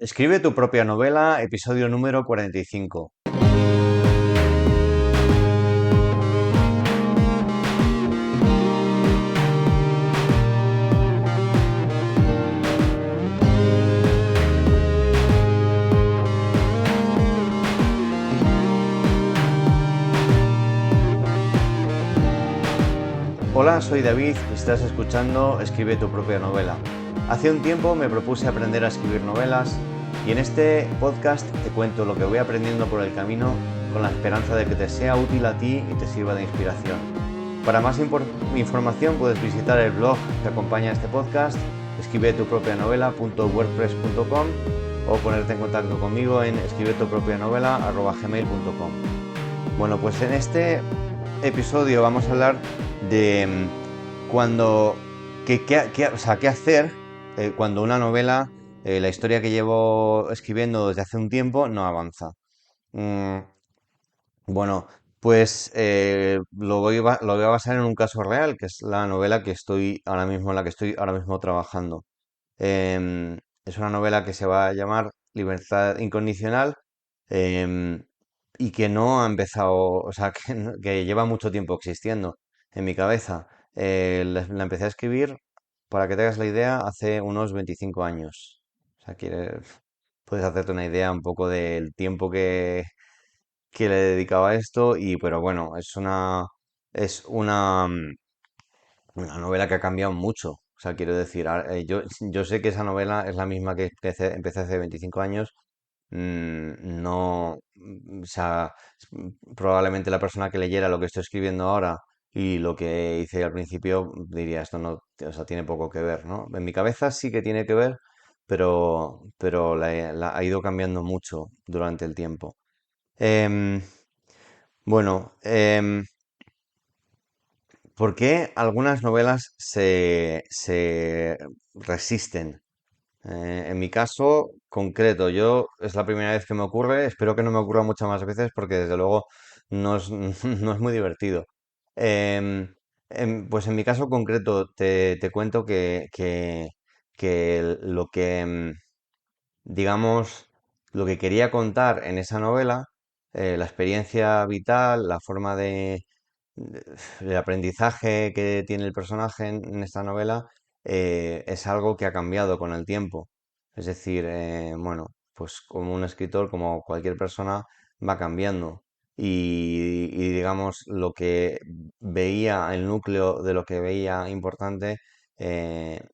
Escribe tu propia novela, episodio número 45. Hola, soy David y estás escuchando Escribe tu propia novela. Hace un tiempo me propuse aprender a escribir novelas y en este podcast te cuento lo que voy aprendiendo por el camino con la esperanza de que te sea útil a ti y te sirva de inspiración. Para más información puedes visitar el blog que acompaña este podcast, escribetupropianovela.wordpress.com o ponerte en contacto conmigo en escribetupropianovela@gmail.com. Bueno, pues en este episodio vamos a hablar de cuando o sea, qué hacer cuando una novela, la historia que llevo escribiendo desde hace un tiempo, no avanza. Mm, bueno, pues lo voy a basar en un caso real, que es la novela que estoy ahora mismo, en la que estoy ahora mismo trabajando. Es una novela que se va a llamar Libertad Incondicional, em, y que no ha empezado, o sea, que lleva mucho tiempo existiendo en mi cabeza. La empecé a escribir, para que te hagas la idea, hace unos 25 años. O sea, puedes hacerte una idea un poco del tiempo que le dedicaba a esto, pero bueno, es una novela que ha cambiado mucho. O sea, quiero decir, yo sé que esa novela es la misma que empecé hace 25 años. No, o sea, probablemente la persona que leyera lo que estoy escribiendo ahora y lo que hice al principio diría, esto no, o sea, tiene poco que ver, ¿no? En mi cabeza sí que tiene que ver, pero la ha ido cambiando mucho durante el tiempo. Em, bueno, ¿por qué algunas novelas se resisten? En mi caso concreto, es la primera vez que me ocurre, espero que no me ocurra muchas más veces porque desde luego no es, no es muy divertido. Em, pues en mi caso concreto te cuento que lo que, digamos, lo que quería contar en esa novela, la experiencia vital, la forma de- el aprendizaje que tiene el personaje en esta novela, es algo que ha cambiado con el tiempo. Es decir, bueno, pues como un escritor, como cualquier persona, va cambiando. Y digamos, lo que veía, el núcleo de lo que veía importante,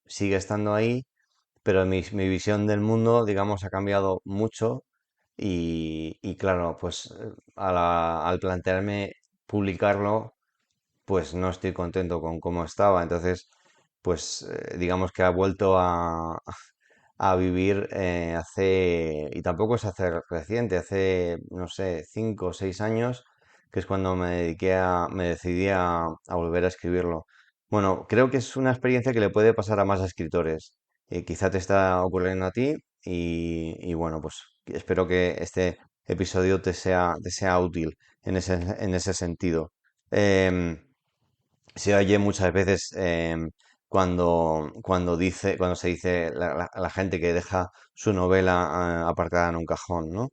sigue estando ahí, pero mi visión del mundo, digamos, ha cambiado mucho y claro, pues al plantearme publicarlo, pues no estoy contento con cómo estaba. Entonces, pues digamos que ha vuelto a vivir y tampoco es hace reciente, hace, no sé, 5 o 6 años, que es cuando me decidí a volver a escribirlo. Bueno, creo que es una experiencia que le puede pasar a más escritores. Quizá te está ocurriendo a ti y bueno, pues espero que este episodio te sea útil en ese sentido. Em, Se oye muchas veces, cuando se dice la gente que deja su novela aparcada en un cajón, ¿no?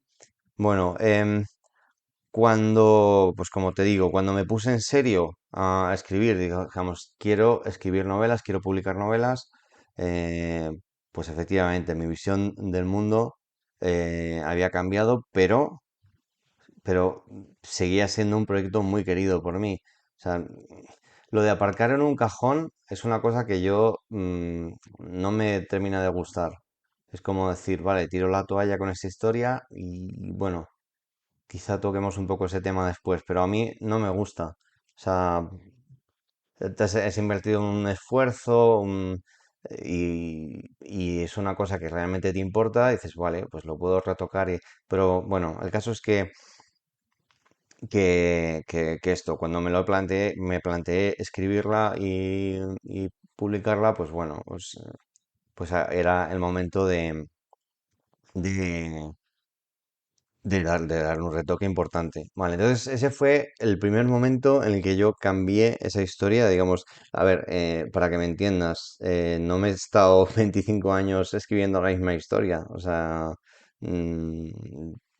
Bueno, pues como te digo, cuando me puse en serio a escribir, digamos, quiero escribir novelas, quiero publicar novelas, eh, pues efectivamente mi visión del mundo había cambiado, pero seguía siendo un proyecto muy querido por mí. O sea, lo de aparcar en un cajón es una cosa que yo, no me termina de gustar. Es como decir, vale, tiro la toalla con esta historia y bueno, quizá toquemos un poco ese tema después, pero a mí no me gusta. O sea, has invertido un esfuerzo, y es una cosa que realmente te importa, y dices, vale, pues lo puedo retocar, pero bueno, el caso es que esto, cuando me planteé escribirla y publicarla, pues bueno, pues era el momento de, de dar un retoque importante. Vale, entonces ese fue el primer momento en el que yo cambié esa historia, digamos, a ver, para que me entiendas, no me he estado 25 años escribiendo la misma historia, o sea,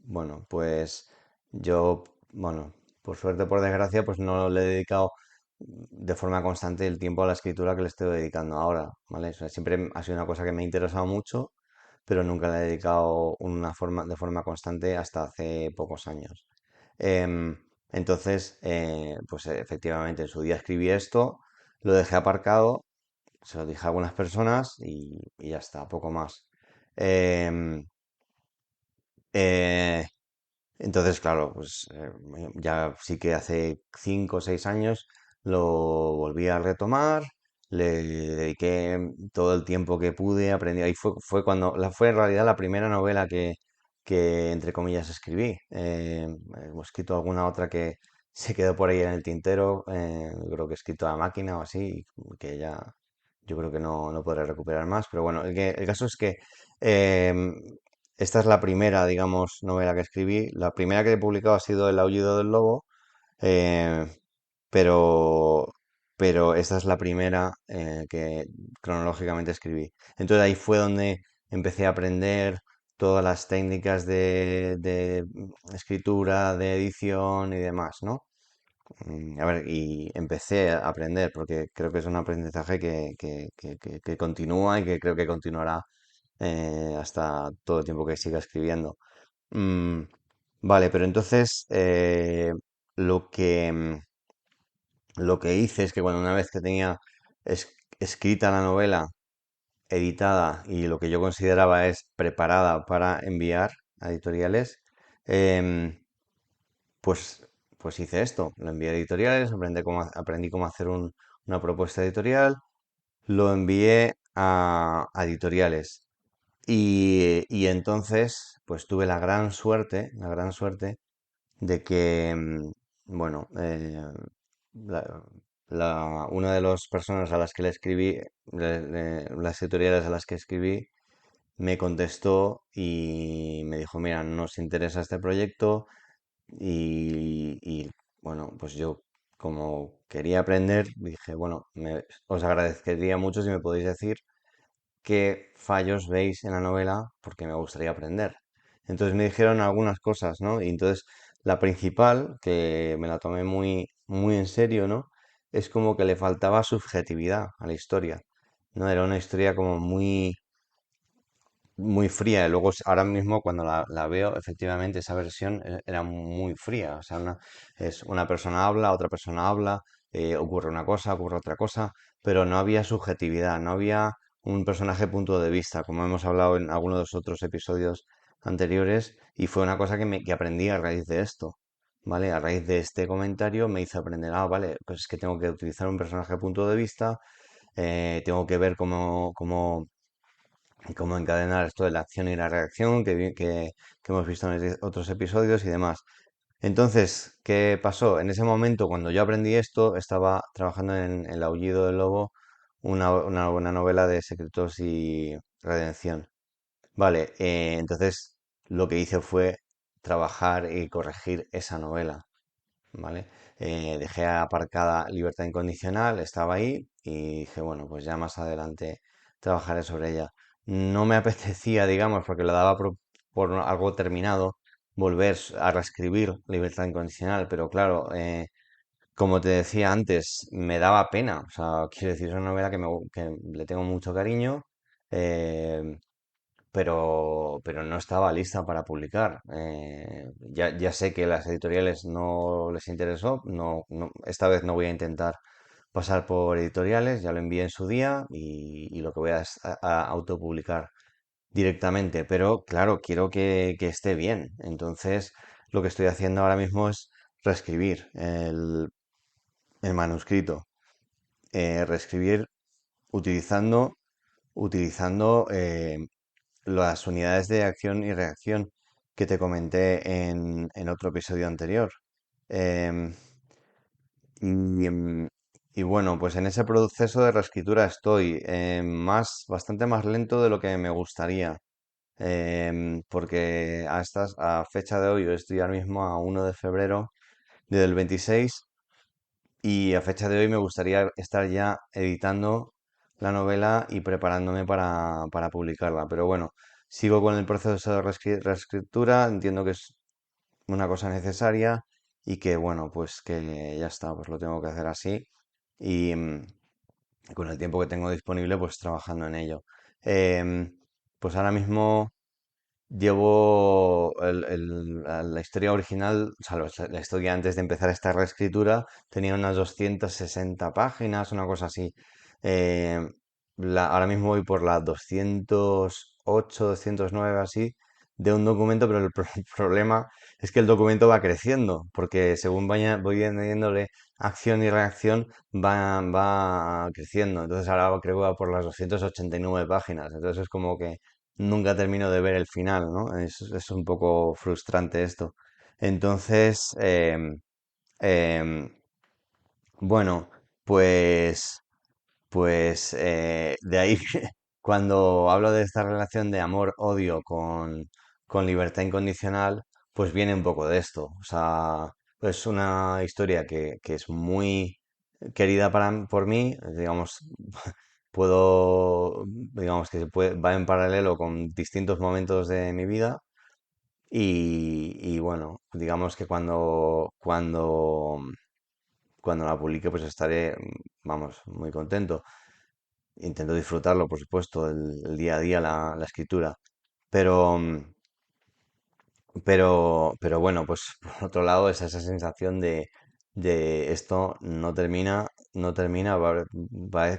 bueno, pues yo, bueno, por suerte, por desgracia, pues no le he dedicado de forma constante el tiempo a la escritura que le estoy dedicando ahora, ¿vale? O sea, siempre ha sido una cosa que me ha interesado mucho, pero nunca le he dedicado de forma constante hasta hace pocos años. Em, entonces, pues efectivamente, en su día escribí esto, lo dejé aparcado, se lo dije a algunas personas y ya está, poco más. Em, eh, entonces, claro, pues ya sí que hace 5 o 6 años lo volví a retomar, le dediqué todo el tiempo que pude, aprendí. Ahí fue cuando, fue en realidad la primera novela que entre comillas, escribí. Hemos escrito alguna otra que se quedó por ahí en el tintero, creo que he escrito a máquina o así, que ya yo creo que no podré recuperar más, pero bueno, el caso es que em, esta es la primera, digamos, novela que escribí. La primera que he publicado ha sido El aullido del lobo, eh, pero, pero esta es la primera que cronológicamente escribí. Entonces ahí fue donde empecé a aprender todas las técnicas de escritura, de edición y demás, ¿no? A ver, y empecé a aprender porque creo que es un aprendizaje que continúa y que creo que continuará hasta todo el tiempo que siga escribiendo. Mm, vale, pero entonces lo lo que hice es que cuando una vez que tenía escrita la novela, editada y lo que yo consideraba es preparada para enviar a editoriales, em, pues, pues hice esto. Lo envié a editoriales, aprendí cómo hacer una propuesta editorial, lo envié a editoriales. Y entonces, pues tuve la gran suerte de que, bueno, la- una de las personas a las que le escribí, las editoriales a las que escribí, me contestó y me dijo, mira, nos interesa este proyecto y, bueno, pues yo como quería aprender, dije, bueno, os agradecería mucho si me podéis decir qué fallos veis en la novela porque me gustaría aprender. Entonces me dijeron algunas cosas, ¿no? Y entonces la principal, que me la tomé muy, muy en serio, ¿no? Es como que le faltaba subjetividad a la historia, ¿no? Era una historia como muy fría. Y luego, ahora mismo, cuando la veo, efectivamente, esa versión era muy fría. O sea, es una persona habla, otra persona habla, ocurre una cosa, ocurre otra cosa, pero no había subjetividad, no había un personaje punto de vista, como hemos hablado en algunos de los otros episodios anteriores, y fue una cosa que aprendí a raíz de esto. ¿Vale? A raíz de este comentario me hizo aprender, vale, pues es que tengo que utilizar un personaje punto de vista, tengo que ver cómo encadenar esto de la acción y la reacción que hemos visto en otros episodios y demás. Entonces, ¿qué pasó? En ese momento, cuando yo aprendí esto, estaba trabajando en El aullido del lobo, una buena novela de secretos y redención. Vale, entonces lo que hice fue trabajar y corregir esa novela. ¿Vale? Dejé aparcada Libertad Incondicional, estaba ahí y dije, bueno, pues ya más adelante trabajaré sobre ella. No me apetecía, digamos, porque lo daba por algo terminado, volver a reescribir Libertad Incondicional, pero claro, como te decía antes, me daba pena. O sea, quiero decir, es una novela que le tengo mucho cariño. eh, pero no estaba lista para publicar. Ya sé que las editoriales no les interesó, esta vez no voy a intentar pasar por editoriales, ya lo envié en su día y lo que voy a es a autopublicar directamente, pero claro, quiero que esté bien. Entonces, lo que estoy haciendo ahora mismo es reescribir el manuscrito, reescribir utilizando, utilizando las unidades de acción y reacción que te comenté en otro episodio anterior. Em, y, y bueno, pues en ese proceso de reescritura estoy bastante más lento de lo que me gustaría. porque a fecha de hoy, yo estoy ahora mismo a 1 de febrero del 26 y a fecha de hoy me gustaría estar ya editando la novela y preparándome para publicarla. Pero bueno, sigo con el proceso de reescritura, entiendo que es una cosa necesaria y que bueno, pues que ya está, pues lo tengo que hacer así y con el tiempo que tengo disponible, pues trabajando en ello. Pues ahora mismo llevo la historia original, o sea, la historia antes de empezar esta reescritura tenía unas 260 páginas, una cosa así. Eh, ahora mismo voy por la 208, 209 así, de un documento, pero el problema es que el documento va creciendo, porque según voy añadiéndole acción y reacción, va creciendo. Entonces ahora creo que va por las 289 páginas. Entonces es como que nunca termino de ver el final, ¿no? Es un poco frustrante esto. Entonces, em, bueno, pues, de ahí cuando hablo de esta relación de amor-odio con libertad incondicional, pues viene un poco de esto. O sea, es una historia que es muy querida por mí, digamos, digamos que va en paralelo con distintos momentos de mi vida y bueno, digamos que cuando la publique pues estaré, vamos, muy contento. Intento disfrutarlo, por supuesto, el día a día, la escritura. Pero, pero bueno, pues por otro lado es esa sensación de esto no termina, no termina,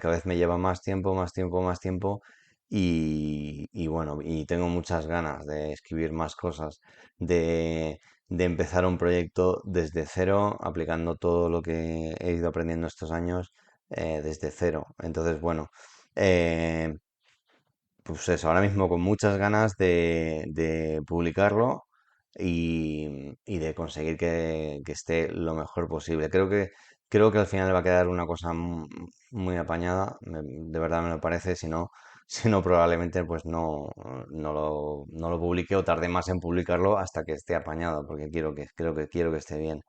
cada vez me lleva más tiempo, más tiempo, más tiempo y bueno, y tengo muchas ganas de escribir más cosas, de empezar un proyecto desde cero, aplicando todo lo que he ido aprendiendo estos años desde cero. Entonces, bueno. eh, pues eso, ahora mismo con muchas ganas de publicarlo y de conseguir que esté lo mejor posible. Creo que al final va a quedar una cosa muy apañada, de verdad me lo parece, si no, si no probablemente pues no lo publique o tarde más en publicarlo hasta que esté apañado, porque quiero que esté bien.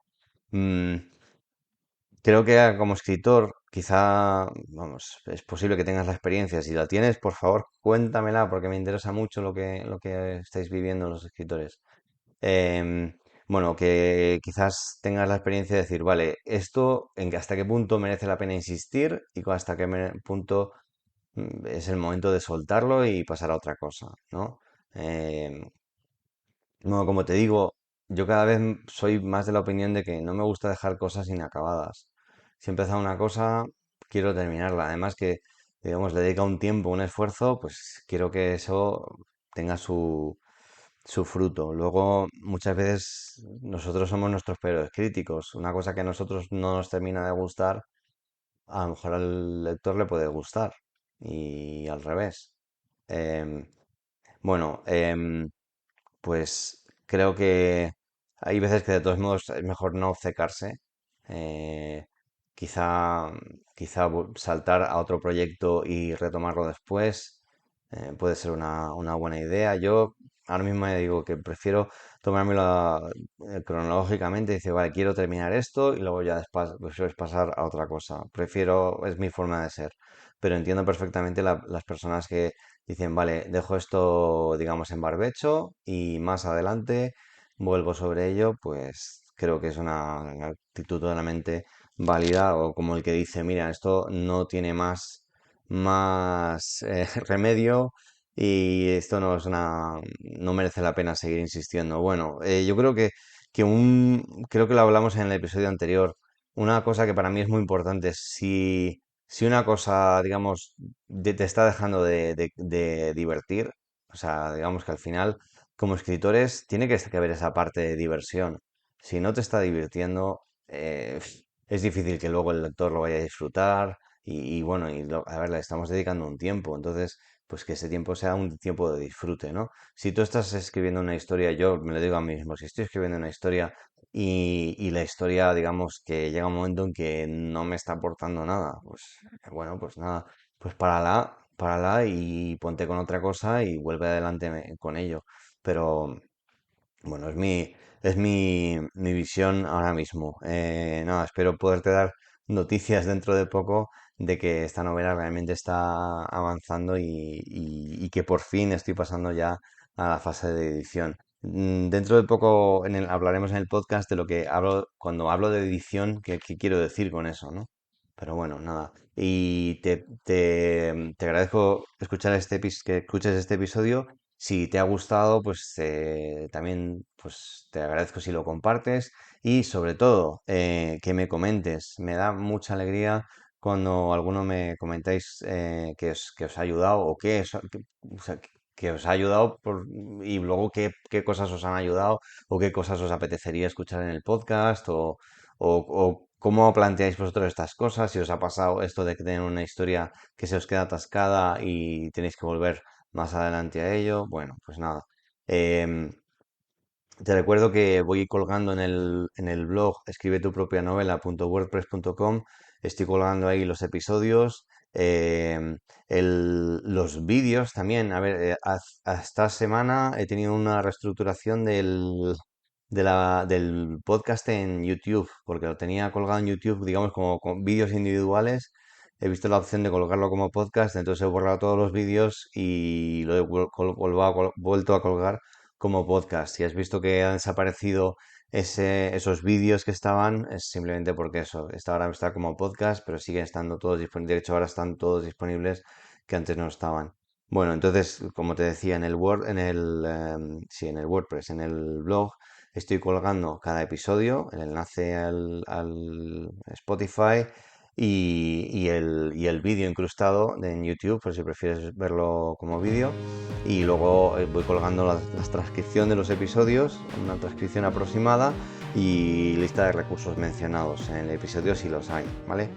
Mm, Creo que como escritor, quizá, vamos, es posible que tengas la experiencia. Si la tienes, por favor, cuéntamela, porque me interesa mucho lo que estáis viviendo los escritores. Em, bueno, que quizás tengas la experiencia de decir, vale, esto, hasta qué punto merece la pena insistir y hasta qué punto es el momento de soltarlo y pasar a otra cosa, ¿no? Em, no, como te digo, yo cada vez soy más de la opinión de que no me gusta dejar cosas inacabadas. Si he empezado una cosa, quiero terminarla. Además que, digamos, le dedica un tiempo, un esfuerzo, pues quiero que eso tenga su fruto. Luego, muchas veces nosotros somos nuestros peores críticos. Una cosa que a nosotros no nos termina de gustar, a lo mejor al lector le puede gustar. Y al revés. Em, bueno, pues creo que hay veces que de todos modos es mejor no obcecarse. eh, quizá, quizá saltar a otro proyecto y retomarlo después puede ser una buena idea. Yo ahora mismo ya digo que prefiero tomármelo cronológicamente y decir, vale, quiero terminar esto y luego ya después pasar a otra cosa. Es mi forma de ser. Pero entiendo perfectamente las personas que dicen, vale, dejo esto, digamos, en barbecho y más adelante vuelvo sobre ello, pues creo que es una actitud totalmente válida o como el que dice, mira, esto no tiene más remedio y esto no merece la pena seguir insistiendo. Bueno, yo creo que lo hablamos en el episodio anterior. Una cosa que para mí es muy importante, si una cosa, digamos, te está dejando de divertir, o sea, digamos que al final, como escritores, tiene que haber esa parte de diversión. Si no te está divirtiendo, es difícil que luego el lector lo vaya a disfrutar y bueno, a ver, le estamos dedicando un tiempo, entonces, pues que ese tiempo sea un tiempo de disfrute, ¿no? Si tú estás escribiendo una historia, yo me lo digo a mí mismo, si estoy escribiendo una historia y la historia, digamos, que llega un momento en que no me está aportando nada, pues bueno, pues nada, pues párala párala y ponte con otra cosa y vuelve adelante con ello. Pero bueno, es mi visión ahora mismo. Nada, espero poderte dar noticias dentro de poco de que esta novela realmente está avanzando y que por fin estoy pasando ya a la fase de edición. Dentro de poco hablaremos en el podcast de lo que hablo cuando hablo de edición, qué quiero decir con eso, ¿no? Pero bueno, nada. Y te agradezco que escuches este episodio. Si te ha gustado, pues también pues, te agradezco si lo compartes y sobre todo que me comentes. Me da mucha alegría cuando alguno me comentáis que os ha ayudado o o sea, que os ha ayudado y luego qué cosas os han ayudado o qué cosas os apetecería escuchar en el podcast o cómo planteáis vosotros estas cosas, si os ha pasado esto de que tener una historia que se os queda atascada y tenéis que volver más adelante a ello. Bueno, pues nada. Em, Te recuerdo que voy colgando en el blog escribetupropianovela.wordpress.com. Estoy colgando ahí los episodios, los vídeos también. A ver, hasta semana he tenido una reestructuración del podcast en YouTube, porque lo tenía colgado en YouTube, digamos, como con vídeos individuales. He visto la opción de colocarlo como podcast, entonces he borrado todos los vídeos y lo he vuelto a colgar como podcast. Si has visto que han desaparecido esos vídeos que estaban, es simplemente porque eso, ahora está como podcast, pero siguen estando todos disponibles. De hecho, ahora están todos disponibles que antes no estaban. Bueno, entonces, como te decía, sí, en el WordPress, en el blog, estoy colgando cada episodio, el enlace al Spotify y el vídeo incrustado en YouTube, por si prefieres verlo como vídeo. Y luego voy colgando la transcripción de los episodios, una transcripción aproximada y lista de recursos mencionados en el episodio si los hay, ¿vale?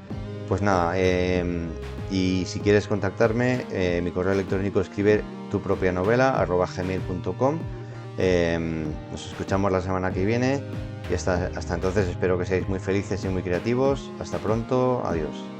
Pues nada, y si quieres contactarme, mi correo electrónico escribe tupropianovela@gmail.com. Nos escuchamos la semana que viene y hasta entonces espero que seáis muy felices y muy creativos. Hasta pronto, adiós.